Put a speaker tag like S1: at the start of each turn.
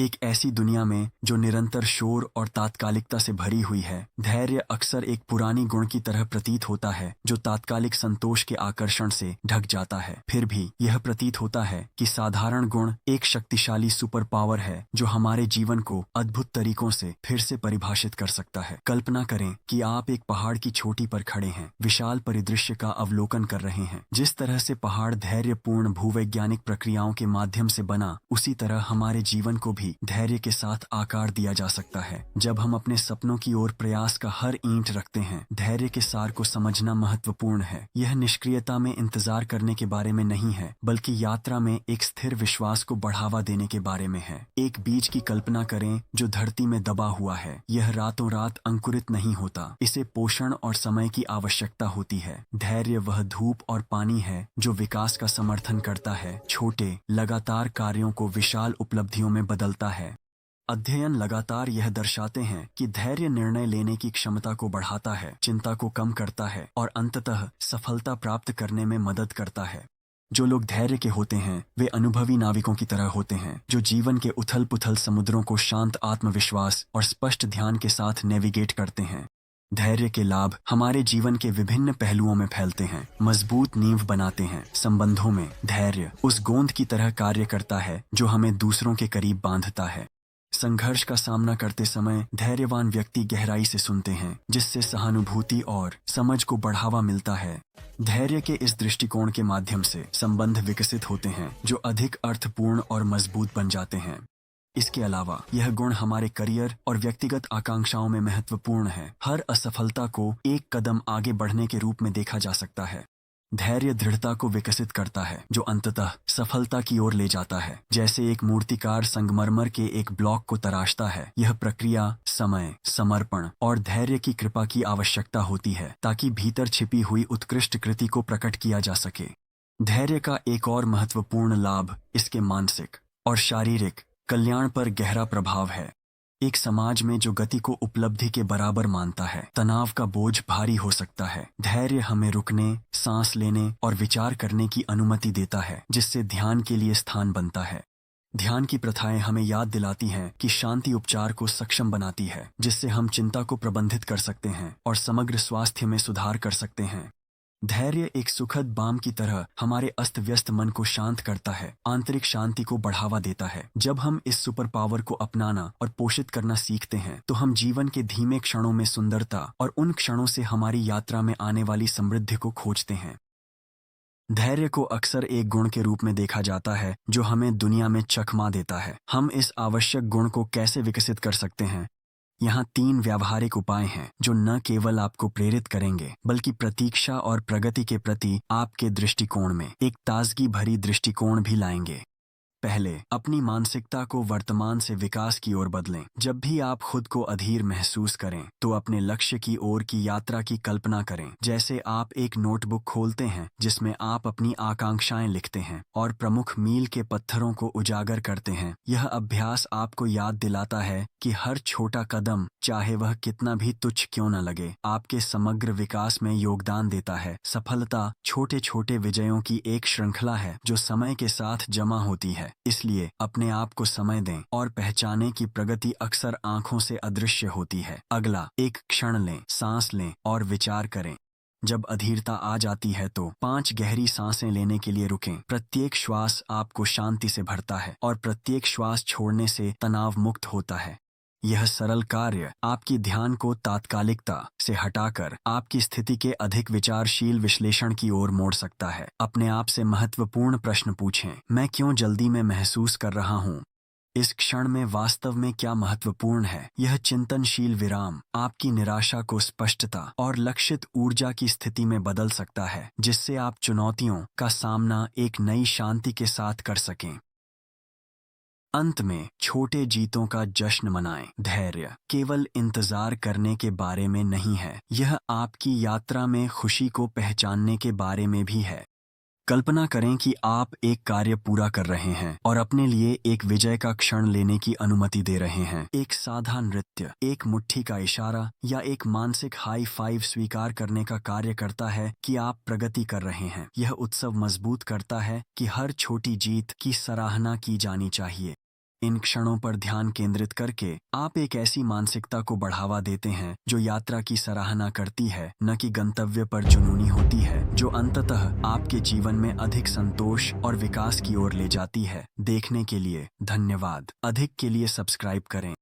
S1: एक ऐसी दुनिया में जो निरंतर शोर और तात्कालिकता से भरी हुई है, धैर्य अक्सर एक पुरानी गुण की तरह प्रतीत होता है जो तात्कालिक संतोष के आकर्षण से ढक जाता है। फिर भी यह प्रतीत होता है कि साधारण गुण एक शक्तिशाली सुपर पावर है जो हमारे जीवन को अद्भुत तरीकों से फिर से परिभाषित कर सकता है। कल्पना करें कि आप एक पहाड़ की चोटी पर खड़े हैं, विशाल परिदृश्य का अवलोकन कर रहे हैं। जिस तरह से पहाड़ धैर्यपूर्ण भूवैज्ञानिक प्रक्रियाओं के माध्यम से बना, उसी तरह हमारे जीवन को भी धैर्य के साथ आकार दिया जा सकता है। जब हम अपने सपनों की ओर प्रयास का हर ईंट रखते हैं, धैर्य के सार को समझना महत्वपूर्ण है। यह निष्क्रियता में इंतजार करने के बारे में नहीं है, बल्कि यात्रा में एक स्थिर विश्वास को बढ़ावा देने के बारे में है। एक बीज की कल्पना करें जो धरती में दबा हुआ है। यह रातों रात अंकुरित नहीं होता, इसे पोषण और समय की आवश्यकता होती है। धैर्य वह धूप और पानी है जो विकास का समर्थन करता है, छोटे लगातार कार्यों को विशाल उपलब्धियों में बदलता है। अध्ययन लगातार यह दर्शाते हैं कि धैर्य निर्णय लेने की क्षमता को बढ़ाता है, चिंता को कम करता है और अंततः सफलता प्राप्त करने में मदद करता है। जो लोग धैर्य के होते हैं वे अनुभवी नाविकों की तरह होते हैं जो जीवन के उथल पुथल समुद्रों को शांत आत्मविश्वास और स्पष्ट ध्यान के साथ नेविगेट करते हैं। धैर्य के लाभ हमारे जीवन के विभिन्न पहलुओं में फैलते हैं, मजबूत नींव बनाते हैं। संबंधों में धैर्य उस गोंद की तरह कार्य करता है जो हमें दूसरों के करीब बांधता है। संघर्ष का सामना करते समय धैर्यवान व्यक्ति गहराई से सुनते हैं, जिससे सहानुभूति और समझ को बढ़ावा मिलता है। धैर्य के इस दृष्टिकोण के माध्यम से संबंध विकसित होते हैं जो अधिक अर्थपूर्ण और मजबूत बन जाते हैं। इसके अलावा यह गुण हमारे करियर और व्यक्तिगत आकांक्षाओं में महत्वपूर्ण है। हर असफलता को एक कदम आगे बढ़ने के रूप में देखा जा सकता है। धैर्य दृढ़ता को विकसित करता है जो अंततः सफलता की ओर ले जाता है। जैसे एक मूर्तिकार संगमरमर के एक ब्लॉक को तराशता है, यह प्रक्रिया समय, समर्पण और धैर्य की कृपा की आवश्यकता होती है ताकि भीतर छिपी हुई उत्कृष्ट कृति को प्रकट किया जा सके। धैर्य का एक और महत्वपूर्ण लाभ इसके मानसिक और शारीरिक कल्याण पर गहरा प्रभाव है। एक समाज में जो गति को उपलब्धि के बराबर मानता है, तनाव का बोझ भारी हो सकता है। धैर्य हमें रुकने, सांस लेने और विचार करने की अनुमति देता है, जिससे ध्यान के लिए स्थान बनता है। ध्यान की प्रथाएं हमें याद दिलाती हैं कि शांति उपचार को सक्षम बनाती है, जिससे हम चिंता को प्रबंधित कर सकते हैं और समग्र स्वास्थ्य में सुधार कर सकते हैं। धैर्य एक सुखद बाम की तरह हमारे अस्त व्यस्त मन को शांत करता है, आंतरिक शांति को बढ़ावा देता है। जब हम इस सुपर पावर को अपनाना और पोषित करना सीखते हैं तो हम जीवन के धीमे क्षणों में सुंदरता और उन क्षणों से हमारी यात्रा में आने वाली समृद्धि को खोजते हैं। धैर्य को अक्सर एक गुण के रूप में देखा जाता है जो हमें दुनिया में चकमा देता है। हम इस आवश्यक गुण को कैसे विकसित कर सकते हैं? यहाँ 3 व्यावहारिक उपाय हैं जो न केवल आपको प्रेरित करेंगे बल्कि प्रतीक्षा और प्रगति के प्रति आपके दृष्टिकोण में एक ताजगी भरी दृष्टिकोण भी लाएंगे। पहले, अपनी मानसिकता को वर्तमान से विकास की ओर बदलें। जब भी आप खुद को अधीर महसूस करें तो अपने लक्ष्य की ओर की यात्रा की कल्पना करें। जैसे आप एक नोटबुक खोलते हैं जिसमें आप अपनी आकांक्षाएं लिखते हैं और प्रमुख मील के पत्थरों को उजागर करते हैं। यह अभ्यास आपको याद दिलाता है कि हर छोटा कदम, चाहे वह कितना भी तुच्छ क्यों न लगे, आपके समग्र विकास में योगदान देता है। सफलता छोटे छोटे विजयों की एक श्रृंखला है जो समय के साथ जमा होती है। इसलिए अपने आप को समय दें और पहचानें कि प्रगति अक्सर आंखों से अदृश्य होती है। अगला, एक क्षण लें, सांस लें और विचार करें। जब अधीरता आ जाती है तो 5 गहरी सांसें लेने के लिए रुकें। प्रत्येक श्वास आपको शांति से भरता है और प्रत्येक श्वास छोड़ने से तनाव मुक्त होता है। यह सरल कार्य आपकी ध्यान को तात्कालिकता से हटाकर आपकी स्थिति के अधिक विचारशील विश्लेषण की ओर मोड़ सकता है। अपने आप से महत्वपूर्ण प्रश्न पूछें। मैं क्यों जल्दी में महसूस कर रहा हूँ? इस क्षण में वास्तव में क्या महत्वपूर्ण है? यह चिंतनशील विराम आपकी निराशा को स्पष्टता और लक्षित ऊर्जा की स्थिति में बदल सकता है, जिससे आप चुनौतियों का सामना एक नई शांति के साथ कर सकें। अंत में, छोटे जीतों का जश्न मनाएं। धैर्य केवल इंतजार करने के बारे में नहीं है, यह आपकी यात्रा में खुशी को पहचानने के बारे में भी है। कल्पना करें कि आप एक कार्य पूरा कर रहे हैं और अपने लिए एक विजय का क्षण लेने की अनुमति दे रहे हैं। एक साधा नृत्य, एक मुट्ठी का इशारा या एक मानसिक हाई फाइव स्वीकार करने का कार्य करता है कि आप प्रगति कर रहे हैं। यह उत्सव मजबूत करता है कि हर छोटी जीत की सराहना की जानी चाहिए। इन क्षणों पर ध्यान केंद्रित करके आप एक ऐसी मानसिकता को बढ़ावा देते हैं जो यात्रा की सराहना करती है, न कि गंतव्य पर जुनूनी होती है, जो अंततः आपके जीवन में अधिक संतोष और विकास की ओर ले जाती है। देखने के लिए धन्यवाद। अधिक के लिए सब्सक्राइब करें।